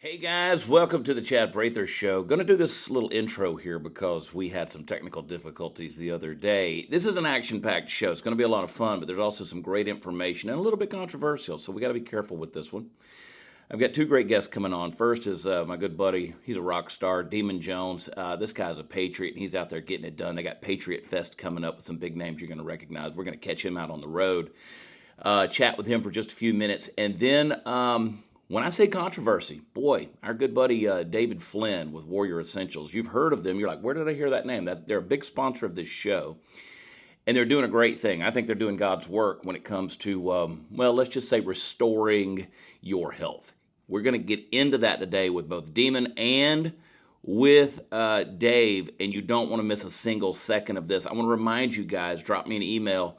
Hey guys, welcome to the Chad Prather Show. Going to do this little intro here because we had some technical difficulties the other day. This is an action-packed show. It's going to be a lot of fun, but there's also some great information and a little bit controversial, so we got to be careful with this one. I've got two great guests coming on. First is my good buddy. He's a rock star, Demun Jones. This guy's a Patriot, and he's out there getting it done. They got Patriot Fest coming up with some big names you're going to recognize. We're going to catch him out on the road, chat with him for just a few minutes, and then when I say controversy, boy, our good buddy David Flynn with Warrior Essentials, you've heard of them. You're like, where did I hear that name? They're a big sponsor of this show, and they're doing a great thing. I think they're doing God's work when it comes to, well, let's just say restoring your health. We're going to get into that today with both Demun and with Dave, and you don't want to miss a single second of this. I want to remind you guys, drop me an email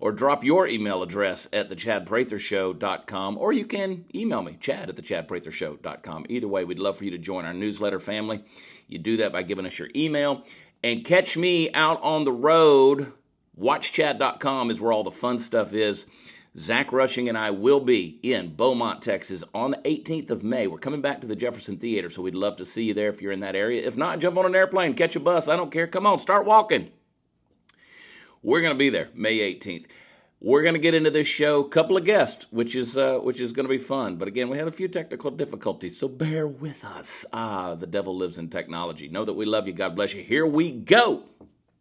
or drop your email address at thechadprathershow.com, or you can email me, chad@thechadprathershow.com. Either way, we'd love for you to join our newsletter family. You do that by giving us your email. And catch me out on the road. WatchChad.com is where all the fun stuff is. Zach Rushing and I will be in Beaumont, Texas on the 18th of May. We're coming back to the Jefferson Theater, so we'd love to see you there if you're in that area. If not, jump on an airplane, catch a bus. I don't care. Come on, start walking. We're going to be there May 18th. We're going to get into this show, couple of guests, which is going to be fun. But again, we had a few technical difficulties, so bear with us. The devil lives in technology. Know that we love you. God bless you. Here we go.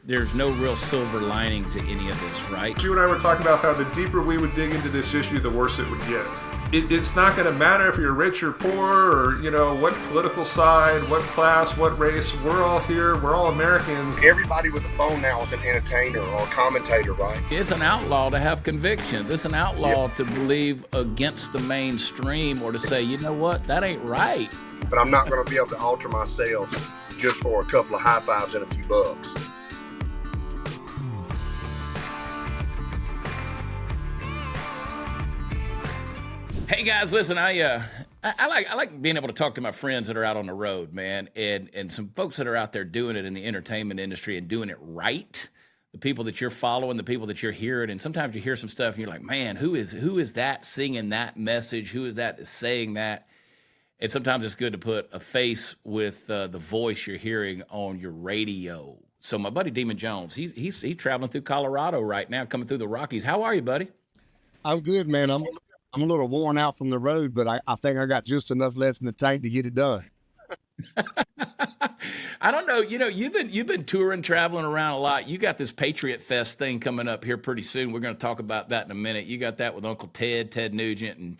There's no real silver lining to any of this, right? You and I were talking about how the deeper we would dig into this issue, the worse it would get. It's not going to matter if you're rich or poor or, what political side, what class, what race. We're all here. We're all Americans. Everybody with a phone now is an entertainer or a commentator, right? It's an outlaw to have convictions. It's an outlaw to believe against the mainstream or to say, you know what, that ain't right. But I'm not going to be able to alter myself just for a couple of high fives and a few bucks. Hey guys, listen, I like being able to talk to my friends that are out on the road, man, and some folks that are out there doing it in the entertainment industry and doing it right. The people that you're following, the people that you're hearing, and sometimes you hear some stuff and you're like, man, who is that singing that message? Who is that saying that? And sometimes it's good to put a face with the voice you're hearing on your radio. So my buddy Demun Jones, he's traveling through Colorado right now, coming through the Rockies. How are you, buddy? I'm good, man. I'm a little worn out from the road, but I think I got just enough left in the tank to get it done. I don't know. You've been touring, traveling around a lot. You got this Patriot Fest thing coming up here pretty soon. We're going to talk about that in a minute. You got that with Uncle Ted Nugent, and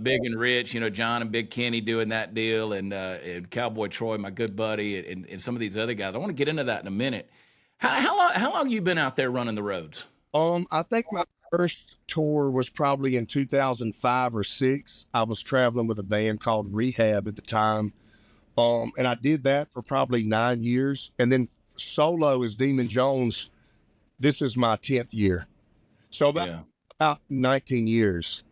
Big and Rich. John and Big Kenny doing that deal, and Cowboy Troy, my good buddy, and some of these other guys. I want to get into that in a minute. How long you been out there running the roads? I think my first tour was probably in 2005 or 6. I was traveling with a band called Rehab at the time. And I did that for probably 9 years. And then solo as Demun Jones, this is my 10th year. So about 19 years.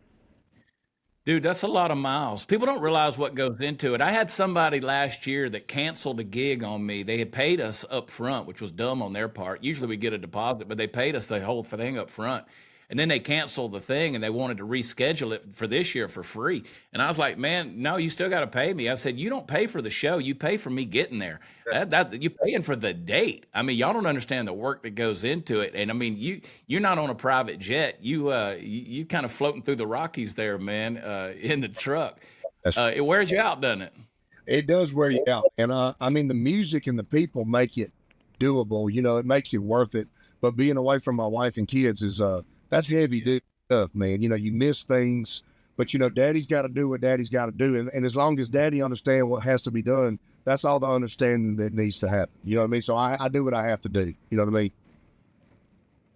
Dude, that's a lot of miles. People don't realize what goes into it. I had somebody last year that canceled a gig on me. They had paid us up front, which was dumb on their part. Usually we get a deposit, but they paid us the whole thing up front. And then they canceled the thing and they wanted to reschedule it for this year for free. And I was like, man, no, you still got to pay me. I said, you don't pay for the show. You pay for me getting there. You're paying for the date. I mean, y'all don't understand the work that goes into it. And I mean, you're not on a private jet. You kind of floating through the Rockies there, man, in the truck. It wears you out, doesn't it? It does wear you out. And I mean, the music and the people make it doable. It makes it worth it. But being away from my wife and kids is that's heavy duty stuff, man. You miss things, but daddy's got to do what daddy's got to do. And as long as daddy understands what has to be done, that's all the understanding that needs to happen. You know what I mean? So I do what I have to do. You know what I mean?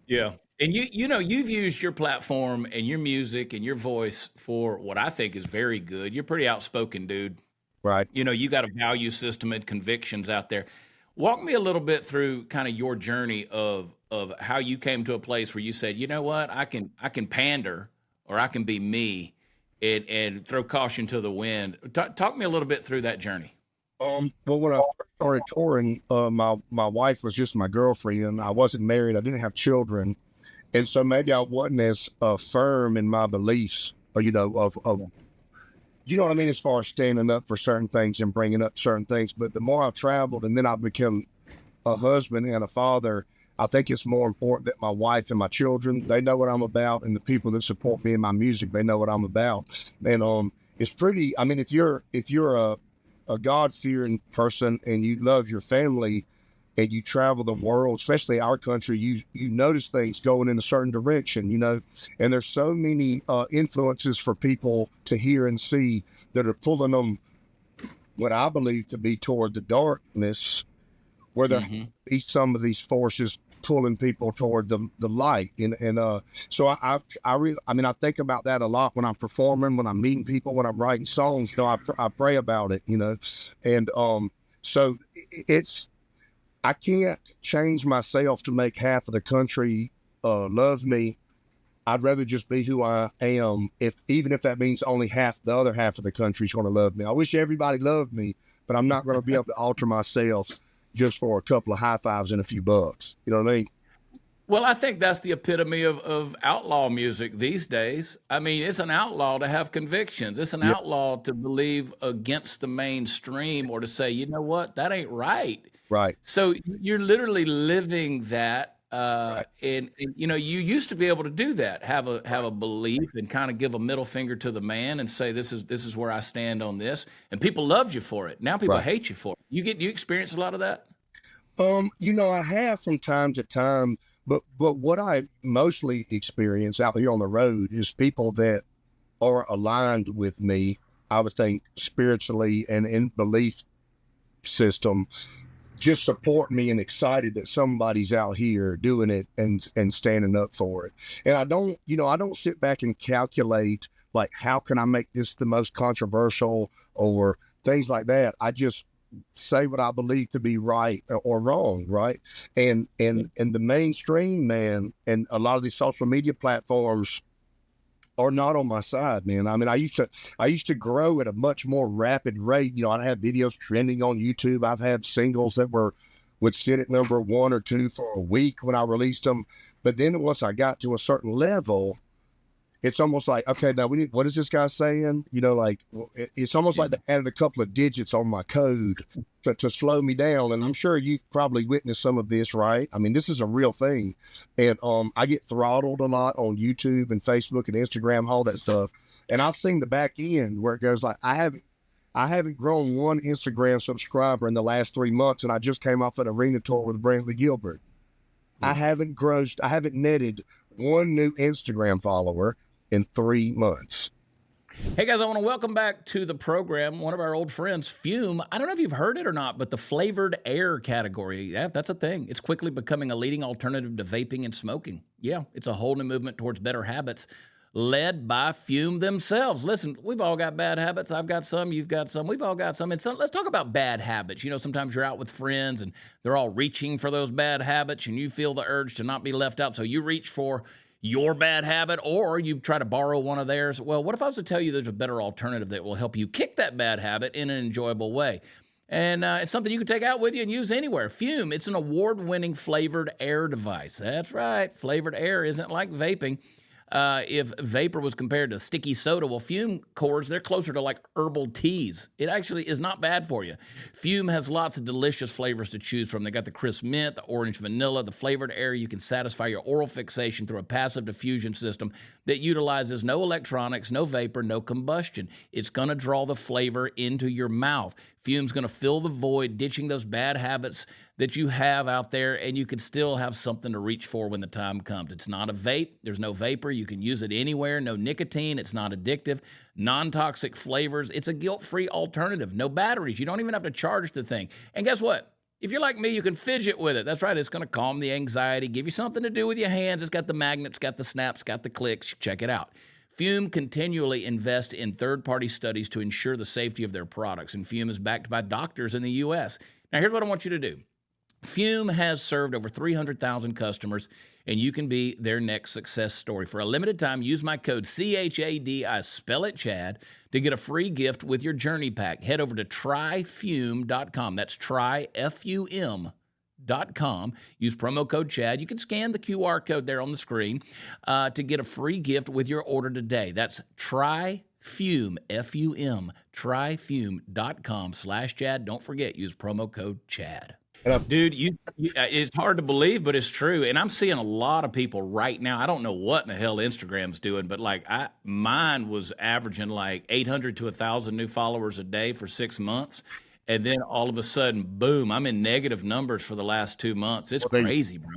Yeah. And you've used your platform and your music and your voice for what I think is very good. You're pretty outspoken, dude. Right. You got a value system and convictions out there. Walk me a little bit through kind of your journey of how you came to a place where you said, you know what, I can pander or I can be me and throw caution to the wind. Talk me a little bit through that journey. Well, when I first started touring, my wife was just my girlfriend. I wasn't married. I didn't have children. And so maybe I wasn't as firm in my beliefs, of you know what I mean, as far as standing up for certain things and bringing up certain things. But the more I've traveled and then I've become a husband and a father, I think it's more important that my wife and my children, they know what I'm about, and the people that support me in my music, they know what I'm about. And it's pretty. I mean, if you're a God-fearing person and you love your family and you travel the world, especially our country, you notice things going in a certain direction, you know. And there's so many influences for people to hear and see that are pulling them, what I believe to be toward the darkness, where there be some of these forces pulling people toward the light. And so I mean, I think about that a lot when I'm performing, when I'm meeting people, when I'm writing songs. You know, I pray about it, you know. And so it's, I can't change myself to make half of the country love me. I'd rather just be who I am, even if that means only the other half of the country's going to love me. I wish everybody loved me, but I'm not going to be able to alter myself just for a couple of high fives and a few bucks. You know what I mean? Well, I think that's the epitome of outlaw music these days. I mean, it's an outlaw to have convictions. It's an Yeah. outlaw to believe against the mainstream or to say, you know what, that ain't right. Right. So you're literally living that. Right. And you know, you used to be able to do that, have a belief and kind of give a middle finger to the man and say, this is where I stand on this. And people loved you for it. Now people Right. hate you for it. You experience a lot of that? You know, I have from time to time, but what I mostly experience out here on the road is people that are aligned with me, I would think spiritually and in belief system, just support me and excited that somebody's out here doing it and standing up for it. And I don't sit back and calculate like how can I make this the most controversial or things like that. I just say what I believe to be right or wrong, right? And the mainstream, man, and a lot of these social media platforms are not on my side, man. I mean, I used to grow at a much more rapid rate. You know, I'd have videos trending on YouTube. I've had singles that would sit at number 1 or 2 for a week when I released them. But then once I got to a certain level, it's almost like, okay, now what is this guy saying? You know, like it's almost like they added a couple of digits on my code to slow me down. And I'm sure you've probably witnessed some of this, right? I mean, this is a real thing. And I get throttled a lot on YouTube and Facebook and Instagram, all that stuff. And I've seen the back end where it goes like, I haven't grown one Instagram subscriber in the last 3 months, and I just came off an arena tour with Brantley Gilbert. I haven't netted one new Instagram follower in 3 months. Hey guys, I want to welcome back to the program one of our old friends, Fume. I don't know if you've heard it or not, but the flavored air category, yeah, that's a thing. It's quickly becoming a leading alternative to vaping and smoking. Yeah, it's a whole new movement towards better habits led by Fume themselves. Listen, we've all got bad habits. I've got some, you've got some, we've all got some. And let's talk about bad habits. You know, sometimes you're out with friends and they're all reaching for those bad habits and you feel the urge to not be left out. So you reach for your bad habit, or you try to borrow one of theirs. Well, what if I was to tell you there's a better alternative that will help you kick that bad habit in an enjoyable way? And it's something you can take out with you and use anywhere. Fume, it's an award-winning flavored air device. That's right, flavored air isn't like vaping. If vapor was compared to sticky soda, well, Fume cores, they're closer to like herbal teas. It actually is not bad for you. Fume has lots of delicious flavors to choose from. They got the crisp mint, the orange vanilla, the flavored air. You can satisfy your oral fixation through a passive diffusion system that utilizes no electronics, no vapor, no combustion. It's going to draw the flavor into your mouth. Fume's going to fill the void, ditching those bad habits that you have out there, and you can still have something to reach for when the time comes. It's not a vape. There's no vapor. You can use it anywhere. No nicotine. It's not addictive. Non-toxic flavors. It's a guilt-free alternative. No batteries. You don't even have to charge the thing. And guess what? If you're like me, you can fidget with it. That's right. It's going to calm the anxiety, give you something to do with your hands. It's got the magnets, got the snaps, got the clicks. Check it out. Fume continually invests in third-party studies to ensure the safety of their products, and Fume is backed by doctors in the U.S. Now, here's what I want you to do. Fume has served over 300,000 customers, and you can be their next success story. For a limited time, use my code CHAD, I spell it Chad, to get a free gift with your journey pack. Head over to tryfume.com. That's tryfum.com. Use promo code Chad. You can scan the QR code there on the screen to get a free gift with your order today. That's tryfum.com. Fume, F-U-M, tryfume.com/Chad. Don't forget, use promo code Chad. Dude, it's hard to believe, but it's true. And I'm seeing a lot of people right now. I don't know what in the hell Instagram's doing, but like mine was averaging like 800 to 1,000 new followers a day for 6 months. And then all of a sudden, boom, I'm in negative numbers for the last 2 months. It's crazy, bro.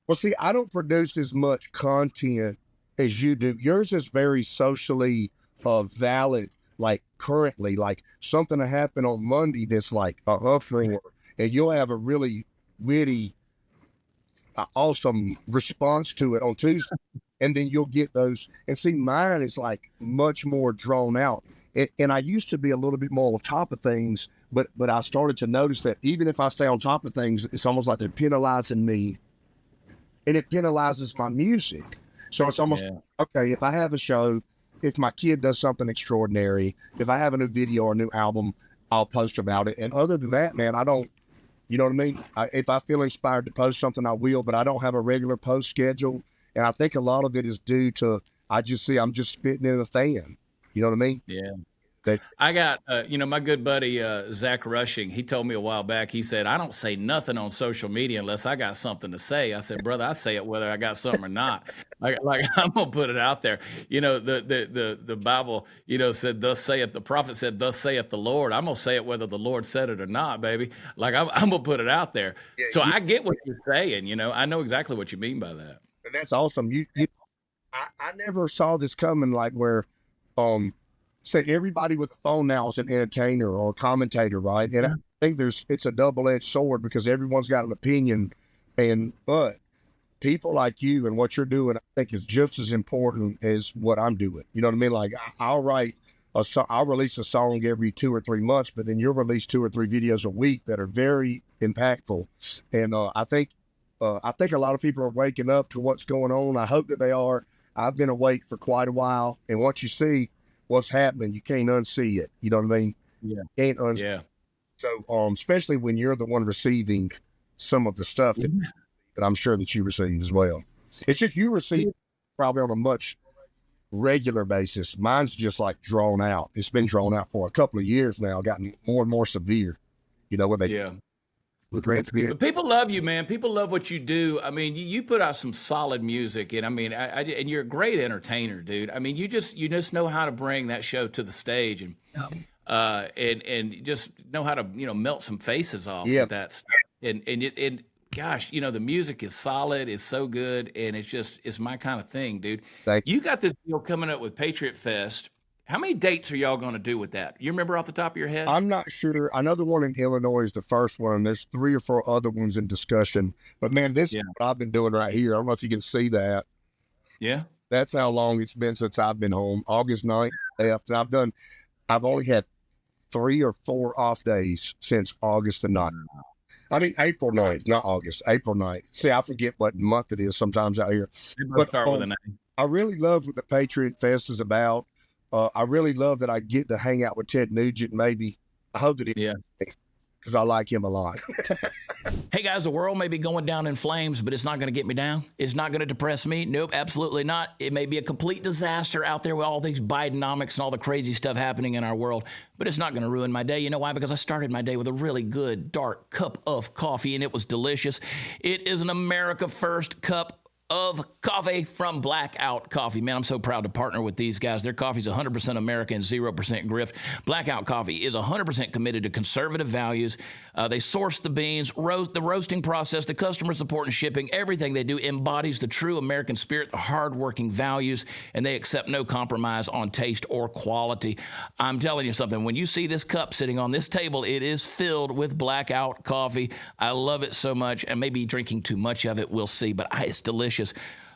Well, see, I don't produce as much content as you do. Yours is very socially valid, like currently, like something that happened on Monday that's like a uproar, and you'll have a really witty, awesome response to it on Tuesday, and then you'll get those. And see, mine is like much more drawn out. And I used to be a little bit more on top of things, but I started to notice that even if I stay on top of things, it's almost like they're penalizing me, and it penalizes my music. So it's almost, okay, if I have a show, if my kid does something extraordinary, if I have a new video or a new album, I'll post about it. And other than that, man, I don't, you know what I mean? If I feel inspired to post something, I will, but I don't have a regular post schedule. And I think a lot of it is due to, I'm just spitting in the fan. You know what I mean? Yeah. I got, my good buddy, Zach Rushing, he told me a while back, he said, I don't say nothing on social media unless I got something to say. I said, brother, I say it whether I got something or not. like I'm going to put it out there. You know, the Bible, said, thus saith, the prophet said, thus saith the Lord. I'm going to say it whether the Lord said it or not, baby. Like I'm going to put it out there. Yeah, so I get what you're saying. I know exactly what you mean by that. And that's awesome. I never saw this coming, like where, say everybody with a phone now is an entertainer or a commentator, right? And I think it's a double-edged sword because everyone's got an opinion, but people like you and what you're doing, I think is just as important as what I'm doing. You know what I mean? Like I'll release a song every 2 or 3 months, but then you'll release 2 or 3 videos a week that are very impactful. And I think a lot of people are waking up to what's going on. I hope that they are. I've been awake for quite a while, and once you see what's happening, you can't unsee it. You know what I mean? Yeah. Can't unsee. Yeah. So, especially when you're the one receiving some of the stuff that I'm sure that you receive as well. It's just you receive probably on a much regular basis. Mine's just like drawn out. It's been drawn out for a couple of years now, gotten more and more severe. But people love you, man. People love what you do. I mean, you put out some solid music, and I mean, and you're a great entertainer, dude. I mean, you just know how to bring that show to the stage, and just know how to melt some faces off with that stuff. And gosh, the music is solid, it's so good, and it's my kind of thing, dude. You got this deal coming up with Patriot Fest. How many dates are y'all going to do with that? You remember off the top of your head? I'm not sure. I know the one in Illinois is the first one. There's 3 or 4 other ones in discussion. But man, this is what I've been doing right here. I don't know if you can see that. Yeah. That's how long it's been since I've been home. August 9th. I've only had 3 or 4 off days since August the 9th. I mean, April 9th, not August, April 9th. See, I forget what month it is sometimes out here. But start with a name. I really love what the Patriot Fest is about. I really love that I get to hang out with Ted Nugent. Maybe I hope that because I like him a lot. Hey guys, the world may be going down in flames, but it's not going to get me down. It's not going to depress me. Nope, absolutely not. It may be a complete disaster out there with all these Bidenomics and all the crazy stuff happening in our world, but it's not going to ruin my day. You know why? Because I started my day with a really good dark cup of coffee, and it was delicious. It is an America First cup of coffee from Blackout Coffee. Man, I'm so proud to partner with these guys. Their coffee is 100% American, 0% grift. Blackout Coffee is 100% committed to conservative values. They source the beans, the roasting process, the customer support and shipping. Everything they do embodies the true American spirit, the hardworking values, and they accept no compromise on taste or quality. I'm telling you something. When you see this cup sitting on this table, it is filled with Blackout Coffee. I love it so much, and maybe drinking too much of it, we'll see, but it's delicious.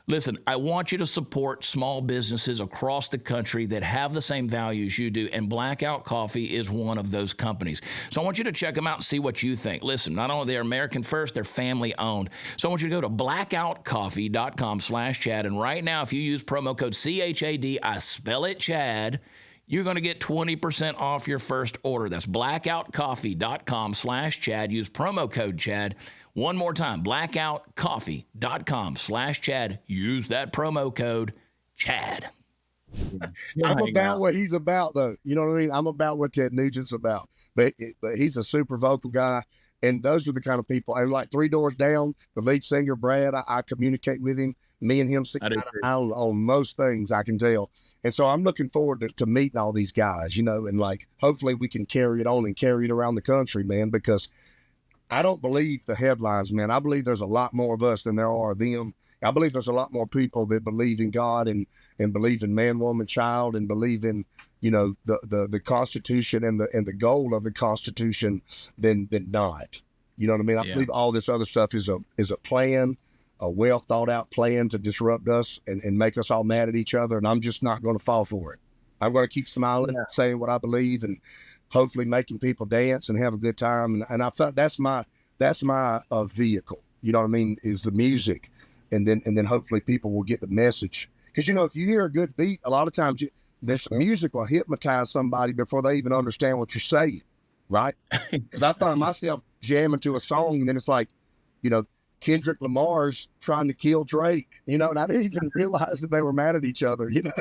Listen, I want you to support small businesses across the country that have the same values you do, and Blackout Coffee is one of those companies. So I want you to check them out and see what you think. Listen, not only they're American First, they're family owned. So I want you to go to blackoutcoffee.com/Chad, and right now, if you use promo code CHAD, I spell it Chad, you're going to get 20% off your first order. That's blackoutcoffee.com/Chad. Use promo code Chad. One more time, blackoutcoffee.com/Chad. Use that promo code Chad. I'm hang about out. what he's about, though. You know what I mean? I'm about what Ted Nugent's about. But he's a super vocal guy, and those are the kind of people. And like Three Doors Down, the lead singer Brad, I communicate with him. Me and him see I do eye too. to eye on most things, I can tell. And so I'm looking forward to meeting all these guys, you know, and like hopefully we can carry it on and carry it around the country, man, because I don't believe the headlines, man. I believe there's a lot more of us than there are of them. I believe there's a lot more people that believe in God and believe in man, woman, child, and believe in, you know, the Constitution and the goal of the Constitution than not. You know what I mean? I Yeah. believe all this other stuff is a plan, a well thought out plan to disrupt us and make us all mad at each other. And I'm just not going to fall for it. I'm going to keep smiling, saying what I believe, and hopefully making people dance and have a good time. And I thought that's my vehicle. You know what I mean? Is the music, and then hopefully people will get the message. Because you know, if you hear a good beat, a lot of times this music will hypnotize somebody before they even understand what you're saying, right? Because I find myself jamming to a song, and then it's like, you know, Kendrick Lamar's trying to kill Drake, you know, and I didn't even realize that they were mad at each other, you know.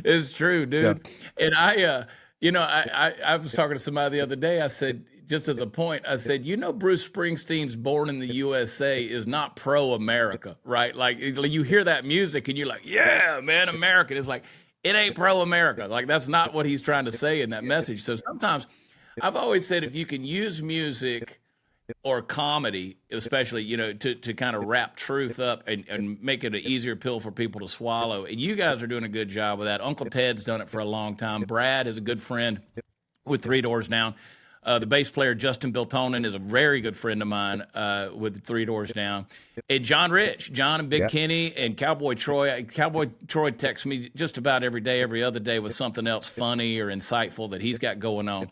It's true, dude. Yeah. And I was talking to somebody the other day. I said, just as a point, I said, you know, Bruce Springsteen's Born in the USA is not pro-America, right? Like you hear that music and you're like, yeah, man, American. It's like, it ain't pro-America. Like that's not what he's trying to say in that message. So sometimes I've always said, if you can use music or comedy, especially, you know, to kind of wrap truth up and make it an easier pill for people to swallow. And you guys are doing a good job with that. Uncle Ted's done it for a long time. Brad is a good friend with Three Doors Down. The bass player, Justin Biltonen, is a very good friend of mine with Three Doors Down. And John and Big Kenny and Cowboy Troy. Cowboy Troy texts me just about every day, every other day with something else funny or insightful that he's got going on.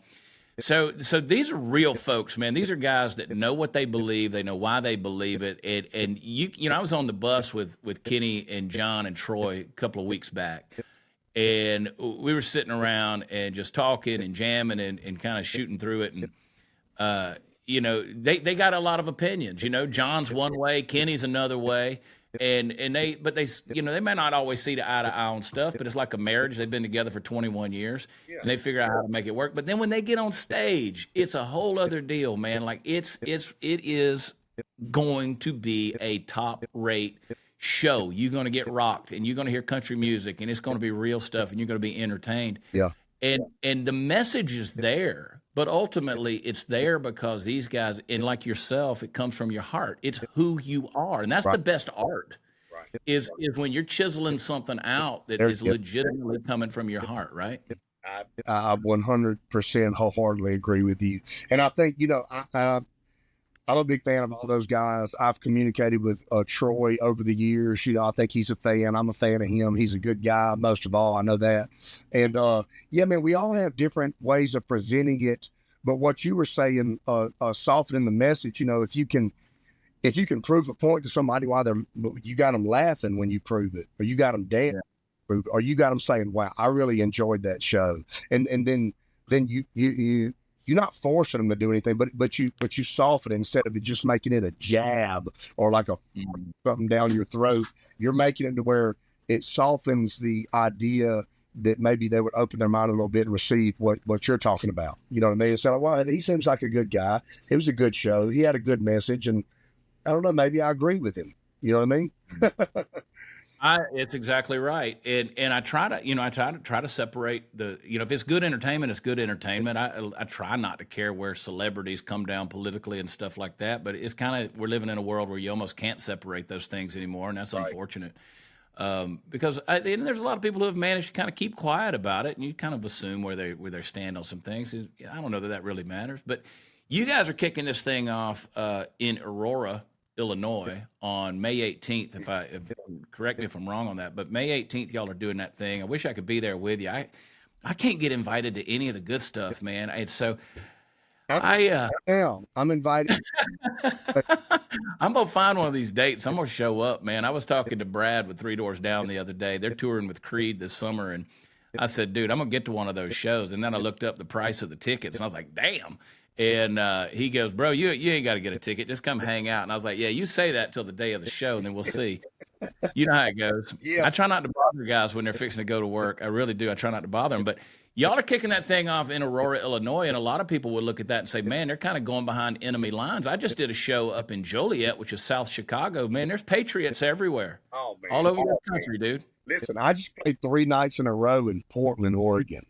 So these are real folks, man. These are guys that know what they believe. They know why they believe it. And you know, I was on the bus with Kenny and John and Troy a couple of weeks back, and we were sitting around and just talking and jamming and kind of shooting through it. And you know, they got a lot of opinions. You know, John's one way, Kenny's another way. And they you know, they may not always see the eye to eye on stuff, but it's like a marriage. They've been together for 21 years and they figure out how to make it work. But then when they get on stage, it's a whole other deal, man. Like it is going to be a top rate show. You're going to get rocked and you're going to hear country music and it's going to be real stuff and you're going to be entertained. Yeah. And the message is there, but ultimately it's there because these guys, and like yourself, it comes from your heart. It's who you are. And that's the best art is when you're chiseling something out that is legitimately coming from your heart, right? I 100% wholeheartedly agree with you. And I think, you know, I'm a big fan of all those guys. I've communicated with Troy over the years. You know, I think he's a fan. I'm a fan of him. He's a good guy, most of all. I know that. And yeah, man, we all have different ways of presenting it. But what you were saying, softening the message, you know, if you can prove a point to somebody while you got them laughing when you prove it, or you got them dancing, or you got them saying, wow, I really enjoyed that show. And then you're not forcing them to do anything, but you soften it instead of just making it a jab or like something down your throat. You're making it to where it softens the idea that maybe they would open their mind a little bit and receive what you're talking about. You know what I mean? It's like, well, he seems like a good guy. It was a good show. He had a good message, and I don't know, maybe I agree with him. You know what I mean? It's exactly right. And I try to separate if it's good entertainment, it's good entertainment. I try not to care where celebrities come down politically and stuff like that, but it's kind of, we're living in a world where you almost can't separate those things anymore. And that's unfortunate. Because there's a lot of people who have managed to kind of keep quiet about it, and you kind of assume where they stand on some things. I don't know that really matters, but you guys are kicking this thing off in Aurora, Illinois on May 18th. If correct me if I'm wrong on that, but May 18th, y'all are doing that thing. I wish I could be there with you. I can't get invited to any of the good stuff, man. It's so I'm invited. I'm gonna find one of these dates. I'm gonna show up, man. I was talking to Brad with Three Doors Down the other day. They're touring with Creed this summer, and I said, dude, I'm gonna get to one of those shows. And then I looked up the price of the tickets, and I was like, damn. And he goes, bro, you ain't got to get a ticket. Just come hang out. And I was like, yeah, you say that till the day of the show, and then we'll see. You know how it goes. Yeah. I try not to bother guys when they're fixing to go to work. I really do. I try not to bother them. But y'all are kicking that thing off in Aurora, Illinois, and a lot of people would look at that and say, man, they're kind of going behind enemy lines. I just did a show up in Joliet, which is South Chicago. Man, there's Patriots everywhere. Oh, man. All over the country, dude. Listen, I just played 3 nights in a row in Portland, Oregon.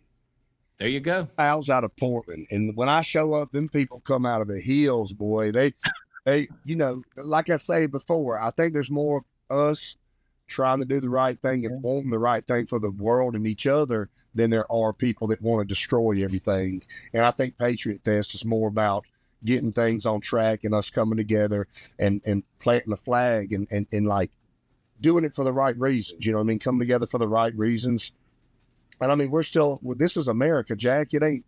There you go. Miles out of Portland. And when I show up, them people come out of the hills, boy. They, you know, like I said before, I think there's more of us trying to do the right thing and wanting the right thing for the world and each other than there are people that want to destroy everything. And I think Patriot Fest is more about getting things on track and us coming together and planting the flag and like doing it for the right reasons. You know what I mean? Coming together for the right reasons. And I mean, we're still, this is America, Jack. It ain't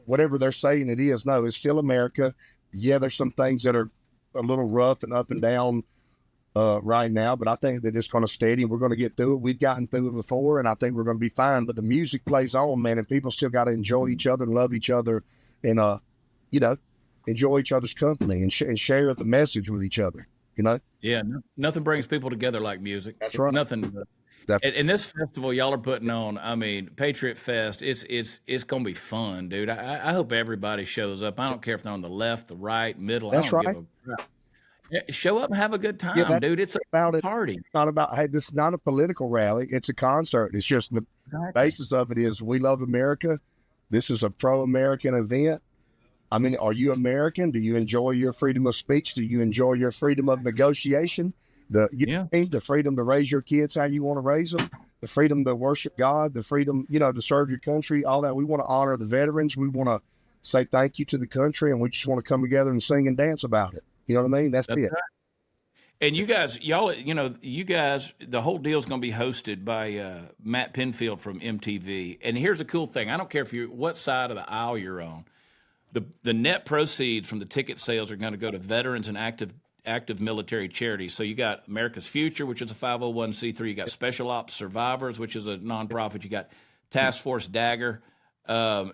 whatever they're saying it is. No, it's still America. Yeah, there's some things that are a little rough and up and down right now, but I think that it's going to steady and we're going to get through it. We've gotten through it before and I think we're going to be fine, but the music plays on, man, and people still got to enjoy each other and love each other and, you know, enjoy each other's company and share the message with each other, you know? Yeah, nothing brings people together like music. That's right. Nothing. And this festival y'all are putting on, I mean, Patriot Fest, it's going to be fun, dude. I hope everybody shows up. I don't care if they're on the left, the right, middle. That's I don't right. give a crap. Show up and have a good time, Yeah, dude. It's about a it. party. It's not about, hey, this is not a political rally. It's a concert. It's just the basis of it is we love America. This is a pro-American event. I mean, are you American? Do you enjoy your freedom of speech? Do you enjoy your freedom of negotiation? The freedom to raise your kids how you want to raise them, the freedom to worship God, the freedom, you know, to serve your country, all that. We want to honor the veterans. We want to say thank you to the country, and we just want to come together and sing and dance about it. You know what I mean? That's it. Right. And you guys, the whole deal is going to be hosted by Matt Pinfield from MTV. And here's a cool thing. I don't care what side of the aisle you're on. The net proceeds from the ticket sales are going to go to veterans and active military charities. So you got America's Future, which is a 501c3. You got Special Ops Survivors, which is a nonprofit. You got Task Force Dagger. All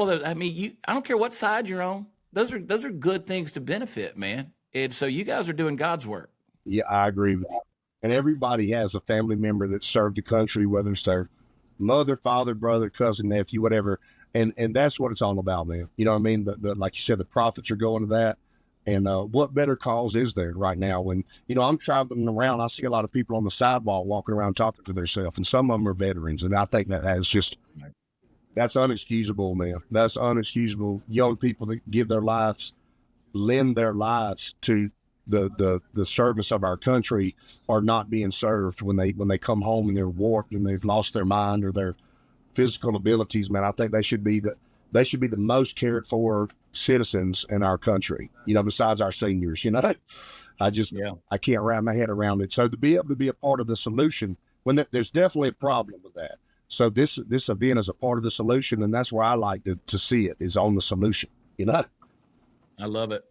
of those. I mean, I don't care what side you're on. Those are good things to benefit, man. And so you guys are doing God's work. Yeah, I agree with you. And everybody has a family member that served the country, whether it's their mother, father, brother, cousin, nephew, whatever. And that's what it's all about, man. You know what I mean? Like you said, the profits are going to that. And what better cause is there right now when, you know, I'm traveling around, I see a lot of people on the sidewalk walking around talking to themselves, and some of them are veterans. And I think that's unexcusable, man. That's unexcusable. Young people that give their lives, lend their lives to the service of our country are not being served when they come home and they're warped and they've lost their mind or their physical abilities, man. I think they should be the most cared for citizens in our country, you know, besides our seniors, you know. I can't wrap my head around it. So to be able to be a part of the solution when there's definitely a problem with that. So this event is a part of the solution, and that's where I like to see it, is on the solution, you know. I love it.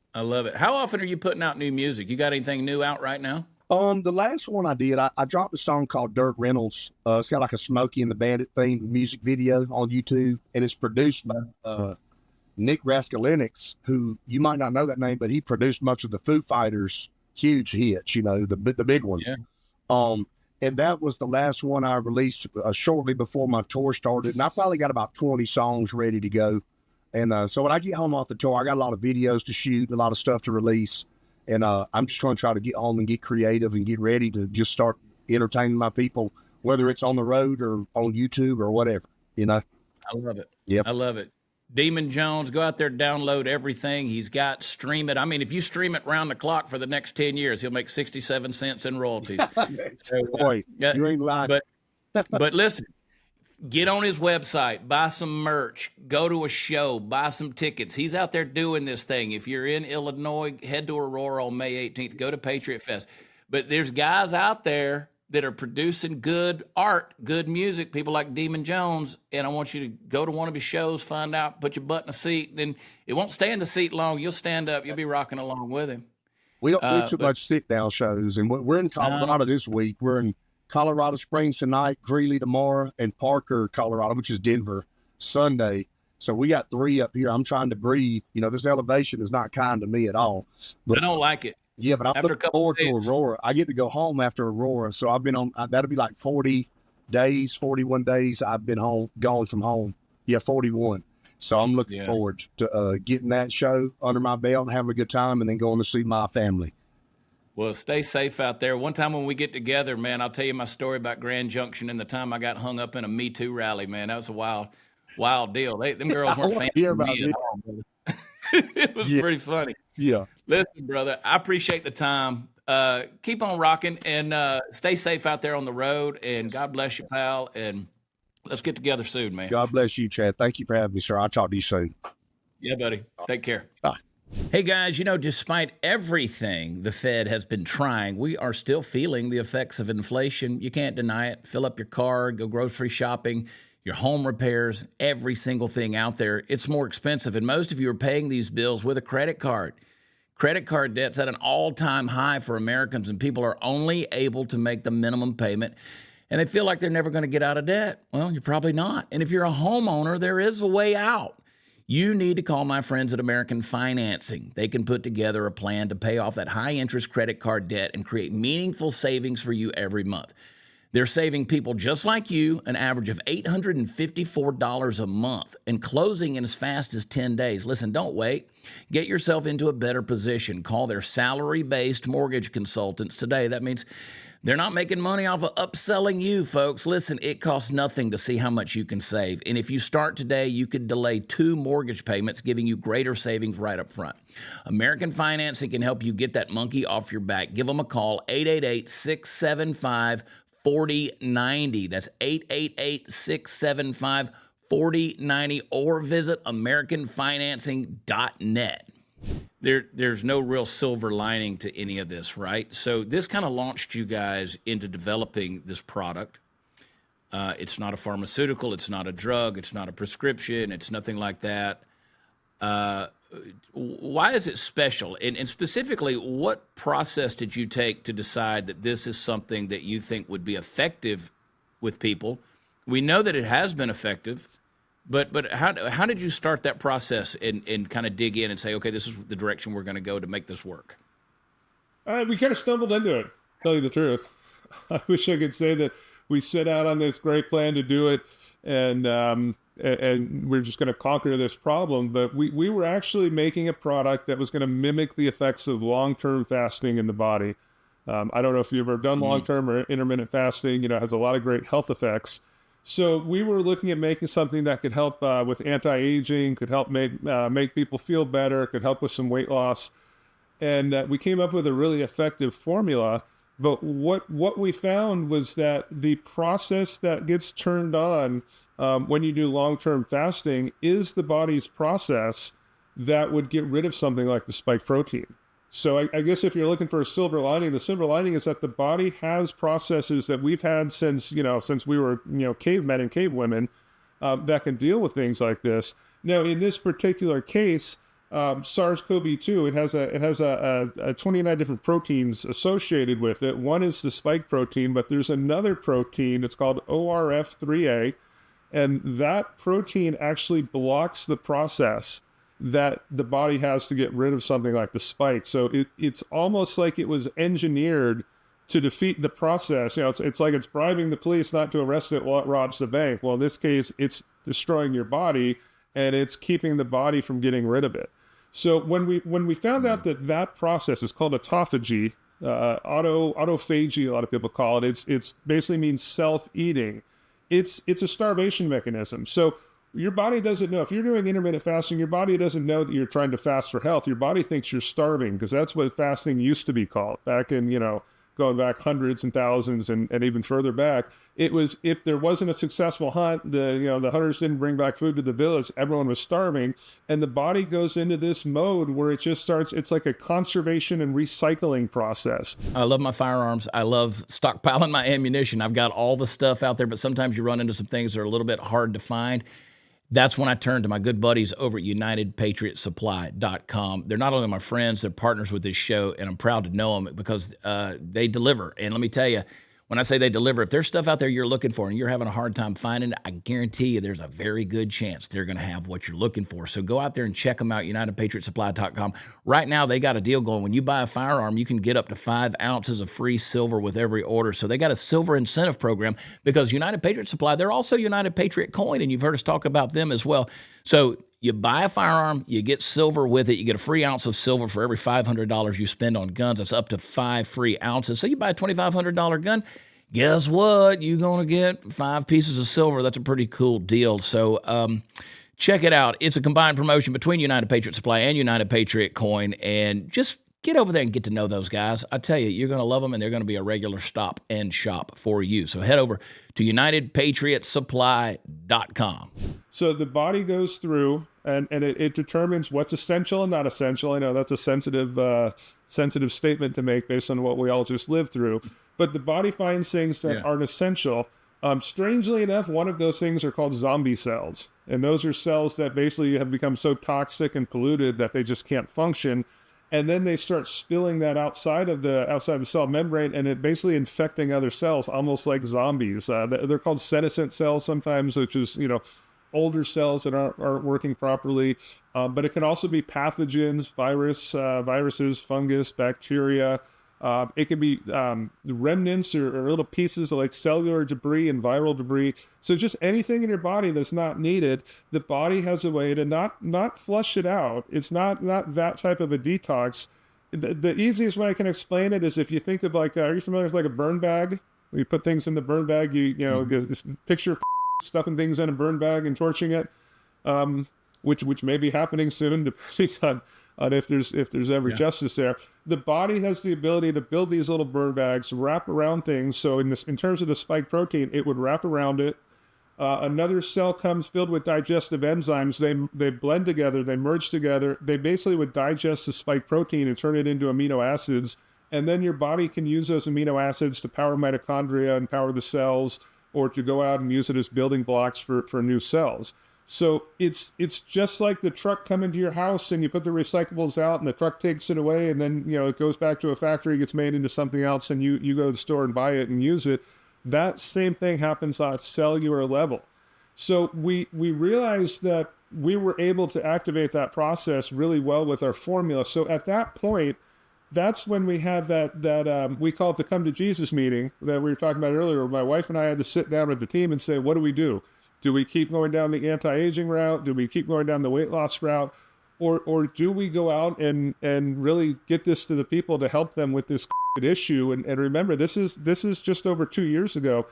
How often are you putting out new music? You got anything new out right now? The last one I did, I dropped a song called Dirk Reynolds. It's got like a Smokey and the Bandit themed music video on YouTube, and it's produced by Nick Raskulinecz, who you might not know that name, but he produced much of the Foo Fighters' huge hits, you know, the big ones. Yeah. And that was the last one I released shortly before my tour started, and I probably got about 20 songs ready to go. And so when I get home off the tour, I got a lot of videos to shoot, a lot of stuff to release. And I'm just going to try to get home and get creative and get ready to just start entertaining my people, whether it's on the road or on YouTube or whatever, you know. I love it. Yep. I love it. Demun Jones, go out there, download everything he's got, stream it. I mean, if you stream it round the clock for the next 10 years, he'll make 67 cents in royalties. Boy, you ain't lying. But listen, get on his website, buy some merch, go to a show, buy some tickets. He's out there doing this thing. If you're in Illinois, head to Aurora on May 18th. Go to Patriot Fest. But there's guys out there that are producing good art, good music, people like Demun Jones, and I want you to go to one of his shows, find out, put your butt in a seat. Then it won't stay in the seat long. You'll stand up. You'll be rocking along with him. We don't do too much sit-down shows, and we're in Colorado this week. We're in Colorado Springs tonight, Greeley tomorrow, and Parker, Colorado, which is Denver, Sunday. So we got 3 up here. I'm trying to breathe. You know, this elevation is not kind to me at all. But I don't like it. Yeah, but I'm After a looking couple forward of to days. Aurora. I get to go home after Aurora, so I've been on. That'll be like 40 days, 41 days. I've been gone from home. Yeah, 41. So I'm looking Yeah. forward to getting that show under my belt and having a good time, and then going to see my family. Well, stay safe out there. One time when we get together, man, I'll tell you my story about Grand Junction and the time I got hung up in a Me Too rally, man. That was a wild deal. Them girls I weren't want fans to hear of about me at it. all, brother. It was Yeah, pretty funny. yeah. Listen, brother, I appreciate the time. Keep on rocking and stay safe out there on the road. And God bless you, pal. And let's get together soon, man. God bless you, Chad. Thank you for having me, sir. I'll talk to you soon. Yeah, buddy. Take care. Bye. Hey, guys, despite everything the Fed has been trying, we are still feeling the effects of inflation. You can't deny it. Fill up your car, go grocery shopping, your home repairs, every single thing out there. It's more expensive, and most of you are paying these bills with a credit card. Credit card debt's at an all-time high for Americans, and people are only able to make the minimum payment, and they feel like they're never going to get out of debt. Well, you're probably not. And if you're a homeowner, there is a way out. You need to call my friends at American Financing. They can put together a plan to pay off that high-interest credit card debt and create meaningful savings for you every month. They're saving people just like you an average of $854 a month and closing in as fast as 10 days. Listen, don't wait. Get yourself into a better position. Call their salary-based mortgage consultants today. That means they're not making money off of upselling you, folks. Listen, it costs nothing to see how much you can save. And if you start today, you could delay 2 mortgage payments, giving you greater savings right up front. American Financing can help you get that monkey off your back. Give them a call, 888-675-4090. That's 888-675-4090, or visit AmericanFinancing.net. There's no real silver lining to any of this, right? So this kind of launched you guys into developing this product. It's not a pharmaceutical, it's not a drug, it's not a prescription, it's nothing like that. Why is it special? And specifically, what process did you take to decide that this is something that you think would be effective with people? We know that it has been effective. But how did you start that process and kind of dig in and say, okay, this is the direction we're going to go to make this work? We kind of stumbled into it, to tell you the truth. I wish I could say that we set out on this great plan to do it, and we're just going to conquer this problem. But we were actually making a product that was going to mimic the effects of long-term fasting in the body. I don't know if you've ever done long-term or intermittent fasting. It has a lot of great health effects. So we were looking at making something that could help with anti-aging, could help make people feel better, could help with some weight loss. And we came up with a really effective formula. But what we found was that the process that gets turned on when you do long-term fasting is the body's process that would get rid of something like the spike protein. So I guess if you're looking for a silver lining, the silver lining is that the body has processes that we've had since we were, cavemen and cavewomen that can deal with things like this. Now, in this particular case, SARS-CoV-2, it has a 29 different proteins associated with it. One is the spike protein, but there's another protein. It's called ORF3A, and that protein actually blocks the process that the body has to get rid of something like the spike. So it's almost like it was engineered to defeat the process. It's like it's bribing the police not to arrest it while it robs the bank. Well, in this case, it's destroying your body, and it's keeping the body from getting rid of it. So when we found out that process is called autophagy, autophagy, a lot of people call it. It's basically means self-eating. It's a starvation mechanism. So your body doesn't know. If you're doing intermittent fasting, your body doesn't know that you're trying to fast for health. Your body thinks you're starving, because that's what fasting used to be called back in, going back hundreds and thousands and even further back. It was, if there wasn't a successful hunt, the hunters didn't bring back food to the village, everyone was starving, and the body goes into this mode where it just starts, it's like a conservation and recycling process. I love my firearms. I love stockpiling my ammunition. I've got all the stuff out there, but sometimes you run into some things that are a little bit hard to find. That's when I turn to my good buddies over at UnitedPatriotSupply.com. They're not only my friends, they're partners with this show, and I'm proud to know them because they deliver. And let me tell you, when I say they deliver, if there's stuff out there you're looking for and you're having a hard time finding it, I guarantee you there's a very good chance they're going to have what you're looking for. So go out there and check them out, UnitedPatriotSupply.com. Right now, they got a deal going. When you buy a firearm, you can get up to 5 ounces of free silver with every order. So they got a silver incentive program because United Patriot Supply, they're also United Patriot Coin, and you've heard us talk about them as well. So you buy a firearm, you get silver with it. You get a free ounce of silver for every $500 you spend on guns. That's up to 5 free ounces. So you buy a $2,500 gun, guess what? You're going to get 5 pieces of silver. That's a pretty cool deal. So check it out. It's a combined promotion between United Patriot Supply and United Patriot Coin. And just get over there and get to know those guys. I tell you, you're going to love them, and they're going to be a regular stop and shop for you. So head over to UnitedPatriotSupply.com. So the body goes through and it determines what's essential and not essential. I know that's a sensitive statement to make based on what we all just lived through. But the body finds things that aren't essential. Strangely enough, one of those things are called zombie cells. And those are cells that basically have become so toxic and polluted that they just can't function. And then they start spilling that outside of the cell membrane, and it basically infecting other cells, almost like zombies. They're called senescent cells sometimes, which is, older cells that aren't working properly. But it can also be pathogens, viruses, fungus, bacteria. It could be remnants or little pieces of like cellular debris and viral debris. So just anything in your body that's not needed, the body has a way to not flush it out. It's not that type of a detox. The easiest way I can explain it is if you think of like, are you familiar with like a burn bag? Where you put things in the burn bag, just picture stuffing things in a burn bag and torching it, which may be happening soon, depending on if there's ever justice there. The body has the ability to build these little burn bags, wrap around things. So in terms of the spike protein, it would wrap around it. Another cell comes filled with digestive enzymes. They blend together, they merge together. They basically would digest the spike protein and turn it into amino acids. And then your body can use those amino acids to power mitochondria and power the cells, or to go out and use it as building blocks for new cells. So it's just like the truck coming to your house and you put the recyclables out and the truck takes it away, and then it goes back to a factory, gets made into something else, and you go to the store and buy it and use it. That same thing happens on a cellular level. So we realized that we were able to activate that process really well with our formula. So at that point, that's when we had that we call it the come to Jesus meeting that we were talking about earlier. My wife and I had to sit down with the team and say, what do we do? Do we keep going down the anti-aging route? Do we keep going down the weight loss route? Or do we go out and really get this to the people to help them with this issue? And remember, this is just over 2 years ago.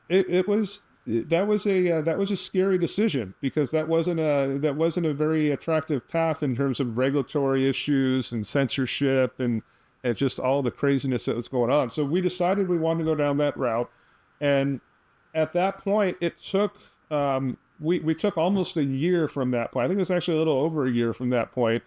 That was a scary decision, because that wasn't a very attractive path in terms of regulatory issues and censorship and just all the craziness that was going on. So we decided we wanted to go down that route. And at that point, it took we took almost a year from that point. I think it was actually a little over a year from that point,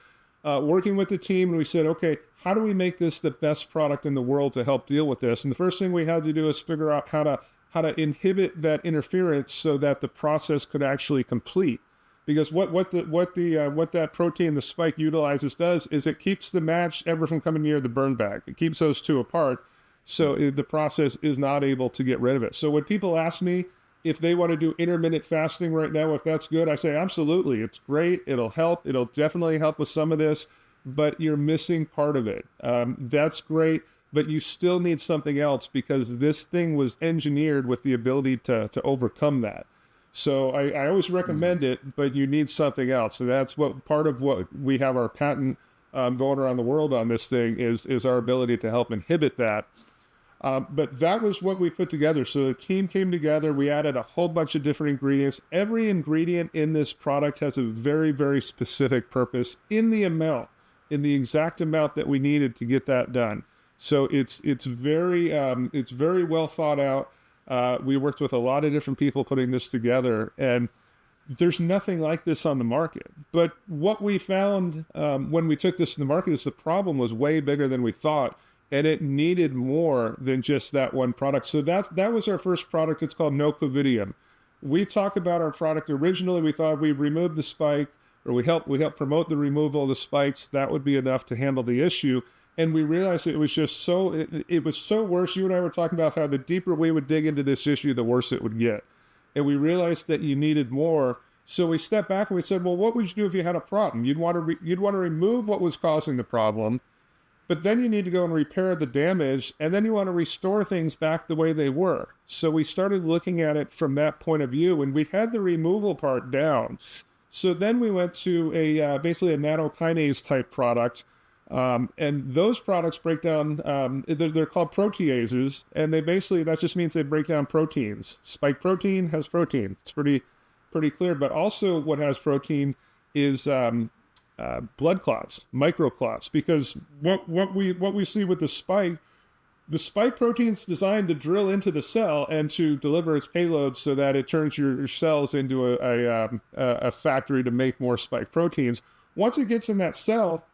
working with the team. And we said, okay, how do we make this the best product in the world to help deal with this? And the first thing we had to do is figure out how to inhibit that interference so that the process could actually complete. Because what that protein, the spike, utilizes does is it keeps the match ever from coming near the burn bag. It keeps those two apart, so the process is not able to get rid of it. So when people ask me if they want to do intermittent fasting right now, if that's good, I say absolutely. It's great. It'll help. It'll definitely help with some of this, but you're missing part of it. That's great, but you still need something else, because this thing was engineered with the ability to overcome that. So I always recommend it, but you need something else. So that's part of what we have our patent going around the world on this thing is our ability to help inhibit that. But that was what we put together. So the team came together. We added a whole bunch of different ingredients. Every ingredient in this product has a very, very specific purpose in the exact amount that we needed to get that done. So it's very well thought out. We worked with a lot of different people putting this together, and there's nothing like this on the market. But what we found when we took this to the market is the problem was way bigger than we thought, and it needed more than just that one product. So that was our first product. It's called Nocovidium. We talk about our product. Originally, we thought we removed the spike, or we help promote the removal of the spikes. That would be enough to handle the issue. And we realized it was just it was so worse. You and I were talking about how the deeper we would dig into this issue, the worse it would get. And we realized that you needed more. So we stepped back and we said, well, what would you do if you had a problem? You'd want to remove what was causing the problem, but then you need to go and repair the damage, and then you want to restore things back the way they were. So we started looking at it from that point of view, and we had the removal part down. So then we went to basically a nanokinase type product. And those products break down, they're called proteases, and that just means they break down proteins. Spike protein has protein. It's pretty clear. But also what has protein is blood clots, microclots, because what we see with the spike protein's designed to drill into the cell and to deliver its payload so that it turns your cells into a factory to make more spike proteins. Once it gets in that cell,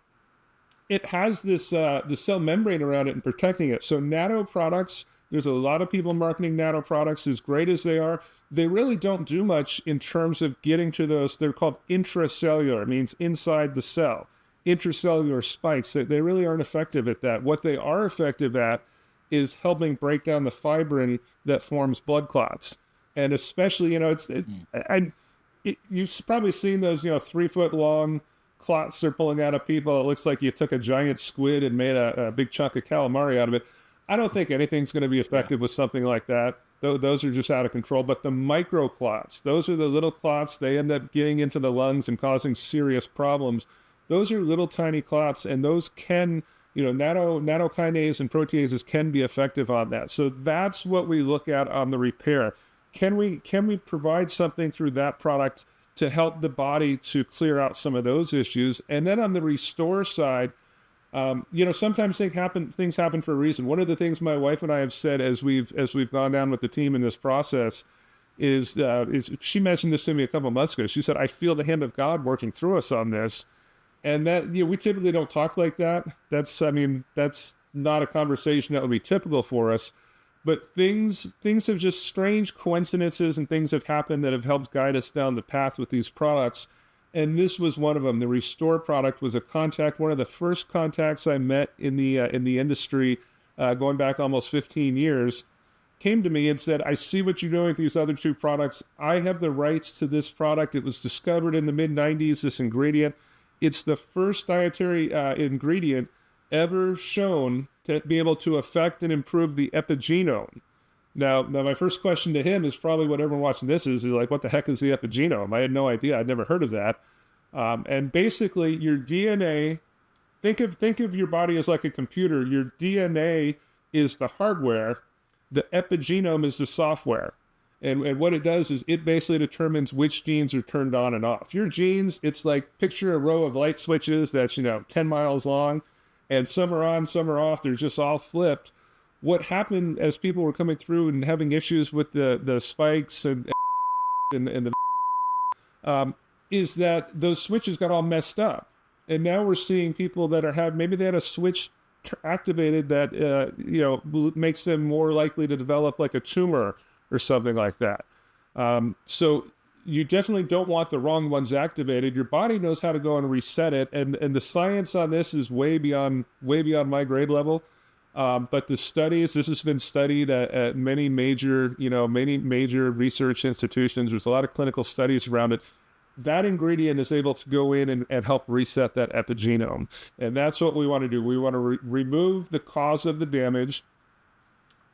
it has this the cell membrane around it and protecting it. So nano products, there's a lot of people marketing nano products. As great as they are, they really don't do much in terms of getting to those. They're called intracellular. It means inside the cell. Intracellular spikes. They really aren't effective at that. What they are effective at is helping break down the fibrin that forms blood clots. And especially, you've probably seen those, 3-foot long clots they're pulling out of people. It looks like you took a giant squid and made a big chunk of calamari out of it. I don't think anything's going to be effective with something like that. Those are just out of control. But the microclots, those are the little clots. They end up getting into the lungs and causing serious problems. Those are little tiny clots, and those can, nanokinase and proteases can be effective on that. So that's what we look at on the repair. Can we provide something through that product to help the body to clear out some of those issues? And then on the restore side, sometimes things happen for a reason. One of the things my wife and I have said as we've gone down with the team in this process is she mentioned this to me a couple of months ago. She said, I feel the hand of God working through us on this. And that, we typically don't talk like that. That's not a conversation that would be typical for us. But things have just strange coincidences and things have happened that have helped guide us down the path with these products. And this was one of them. The Restore product was one of the first contacts I met in the industry, going back almost 15 years, came to me and said, I see what you're doing with these other two products. I have the rights to this product. It was discovered in the mid-90s, this ingredient. It's the first dietary ingredient ever shown to be able to affect and improve the epigenome. Now, my first question to him is probably what everyone watching this is like, what the heck is the epigenome? I had no idea. I'd never heard of that. And basically, your DNA, think of your body as like a computer. Your DNA is the hardware. The epigenome is the software. And what it does is it basically determines which genes are turned on and off. Your genes, it's like picture a row of light switches that's 10 miles long, and some are on, some are off. They're just all flipped. What happened as people were coming through and having issues with the spikes and the is that those switches got all messed up, and now we're seeing people that maybe they had a switch activated that makes them more likely to develop like a tumor or something like that. So you definitely don't want the wrong ones activated. Your body knows how to go and reset it, and the science on this is way beyond my grade level. But this has been studied at many major research institutions. There's a lot of clinical studies around it. That ingredient is able to go in and help reset that epigenome. And that's what we want to do. We want to remove the cause of the damage.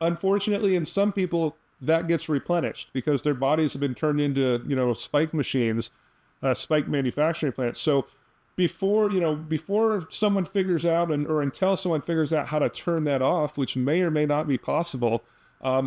Unfortunately, in some people, that gets replenished because their bodies have been turned into, spike machines, spike manufacturing plants. So before someone figures out or until someone figures out how to turn that off, which may or may not be possible,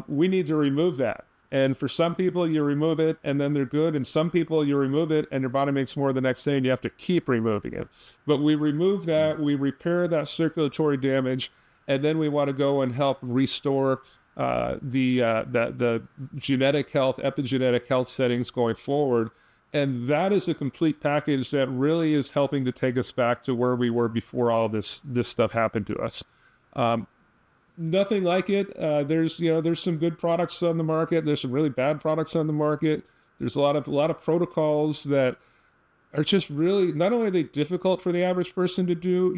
we need to remove that. And for some people, you remove it and then they're good. And some people, you remove it and your body makes more the next day and you have to keep removing it. But we remove that, we repair that circulatory damage, and then we want to go and help restore the genetic health, epigenetic health settings going forward. And that is a complete package that really is helping to take us back to where we were before all this stuff happened to us. Nothing like it. There's some good products on the market. There's some really bad products on the market. There's a lot of protocols that are just really, not only are they difficult for the average person to do,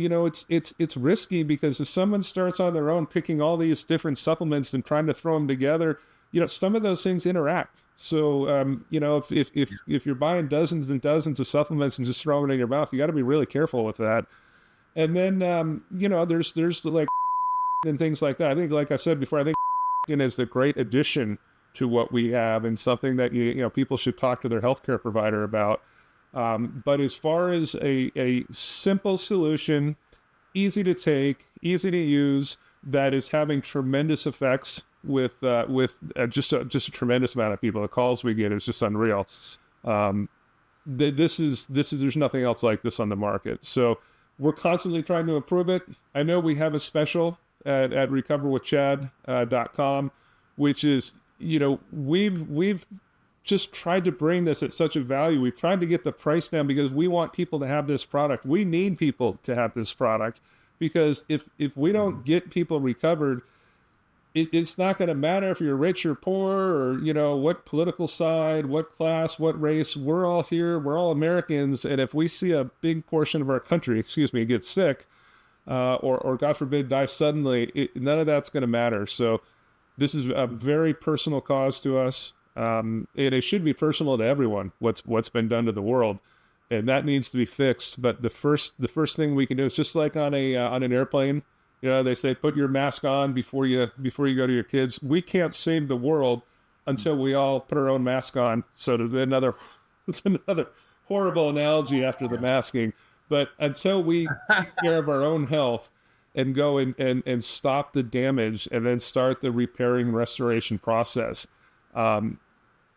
it's risky, because if someone starts on their own picking all these different supplements and trying to throw them together, some of those things interact. So, if you're buying dozens and dozens of supplements and just throwing it in your mouth, you got to be really careful with that. And then, there's like and things like that. I think, like I said before, I think is the great addition to what we have, and something that people should talk to their healthcare provider about. But as far as a simple solution, easy to take, easy to use, that is having tremendous effects with just a tremendous amount of people. The calls we get is just unreal. This is there's nothing else like this on the market. So we're constantly trying to improve it. I know we have a special at recoverwithchad.com, which is, we've just tried to bring this at such a value. We've tried to get the price down because we want people to have this product. We need people to have this product, because if we don't get people recovered, it's not going to matter if you're rich or poor, or, what political side, what class, what race. We're all here. We're all Americans. And if we see a big portion of our country, get sick, or God forbid, die suddenly, none of that's going to matter. So this is a very personal cause to us. And it should be personal to everyone, what's been done to the world, and that needs to be fixed. But the first thing we can do is just like on an airplane. They say put your mask on before you go to your kids. We can't save the world until we all put our own mask on. So it's another horrible analogy after the masking, but until we take care of our own health and go and stop the damage, and then start the repairing restoration process, that's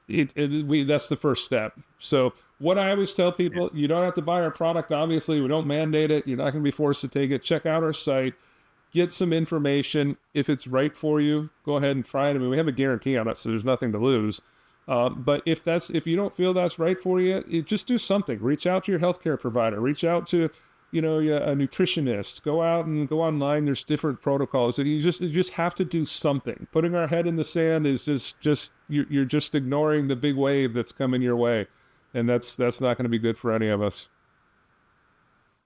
the first step. So what I always tell people, you don't have to buy our product. Obviously, we don't mandate it. You're not going to be forced to take it. Check out our site, get some information. If it's right for you, go ahead and try it. I mean, we have a guarantee on it, so there's nothing to lose. But if you don't feel that's right for you, just do something. Reach out to your healthcare provider. Reach out to, a nutritionist. Go out and go online. There's different protocols, and you just have to do something. Putting our head in the sand is just you're just ignoring the big wave that's coming your way, and that's not going to be good for any of us.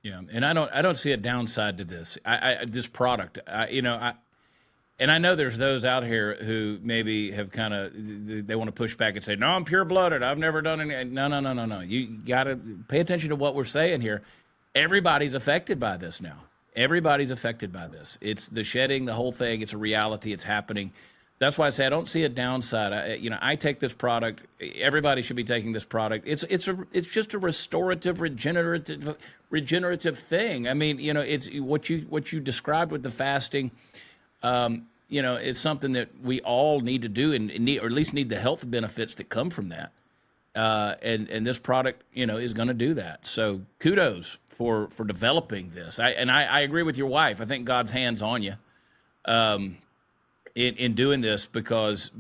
Yeah, and I don't see a downside to this. This product, and I know there's those out here who maybe have they want to push back and say, no, I'm pure blooded. I've never done any. No. You got to pay attention to what we're saying here. Everybody's affected by this now. Everybody's affected by this. It's the shedding, the whole thing. It's a reality. It's happening. That's why I say I don't see a downside. I take this product. Everybody should be taking this product. It's just a restorative, regenerative thing. I mean, it's what you described with the fasting. It's something that we all need to do, and need, or at least need the health benefits that come from that. And this product, is going to do that. So kudos for developing this. I agree with your wife. I think God's hand's on you. In doing this, because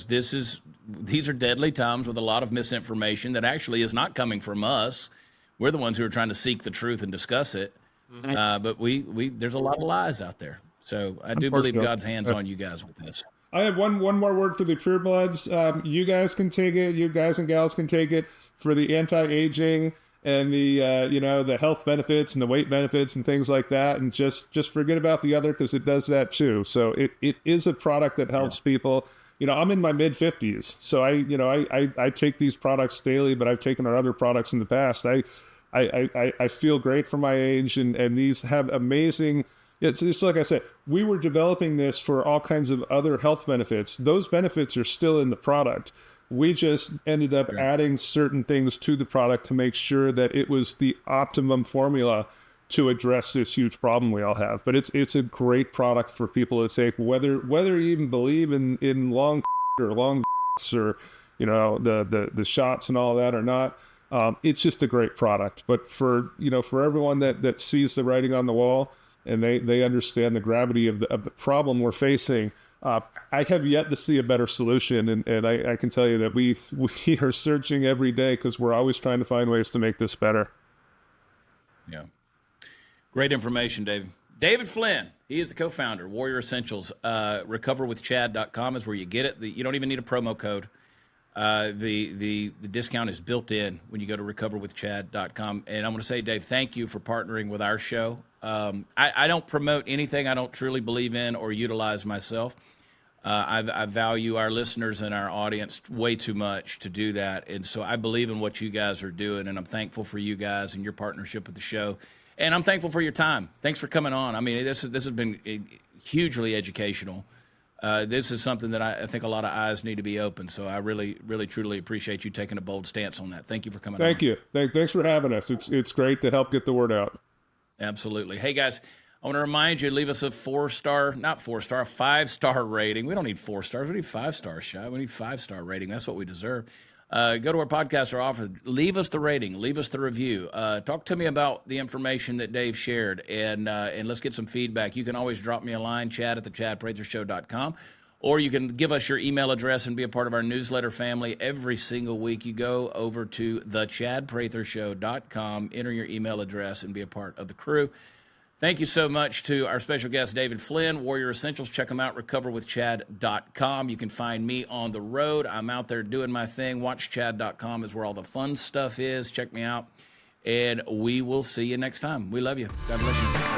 these are deadly times with a lot of misinformation that actually is not coming from us. We're the ones who are trying to seek the truth and discuss it. But there's a lot of lies out there. So I do believe God's hand's on you guys with this. I have one more word for the pure bloods. You guys can take it. You guys and gals can take it for the anti-aging and the the health benefits and the weight benefits and things like that, and just forget about the other, because it does that too. So it is a product that helps people. I'm in my mid 50s, so I take these products daily, but I've taken our other products in the past. I feel great for my age, and these have amazing. It's just like I said, we were developing this for all kinds of other health benefits. Those benefits are still in the product. We just ended up adding certain things to the product to make sure that it was the optimum formula to address this huge problem we all have. But it's a great product for people to take, whether you even believe in long or long or the shots and all that or not. It's just a great product. But for everyone that sees the writing on the wall, and they understand the gravity of the problem we're facing, I have yet to see a better solution, and I can tell you that we are searching every day, because we're always trying to find ways to make this better. Yeah. Great information, David. David Flynn, he is the co-founder, Warrior Essentials. Recoverwithchad.com is where you get it. You don't even need a promo code. The discount is built in when you go to recoverwithchad.com. And I'm going to say, Dave, thank you for partnering with our show. I don't promote anything I don't truly believe in or utilize myself. I value our listeners and our audience way too much to do that. And so I believe in what you guys are doing, and I'm thankful for you guys and your partnership with the show. And I'm thankful for your time. Thanks for coming on. I mean, this has been hugely educational. This is something that I think a lot of eyes need to be open. So I really, really, truly appreciate you taking a bold stance on that. Thank you for coming on. Thank you. Thanks for having us. It's great to help get the word out. Absolutely. Hey, guys, I want to remind you, leave us a 5-star rating. We don't need 4 stars. We need 5 stars, Shy. We need 5-star rating. That's what we deserve. Go to our podcast or offer. Leave us the rating. Leave us the review. Talk to me about the information that Dave shared, and let's get some feedback. You can always drop me a line, chad@thechadprathershow.com, or you can give us your email address and be a part of our newsletter family. Every single week, you go over to thechadprathershow.com, enter your email address, and be a part of the crew. Thank you so much to our special guest, David Flynn, Warrior Essentials. Check them out, recoverwithchad.com. You can find me on the road. I'm out there doing my thing. WatchChad.com is where all the fun stuff is. Check me out, and we will see you next time. We love you. God bless you.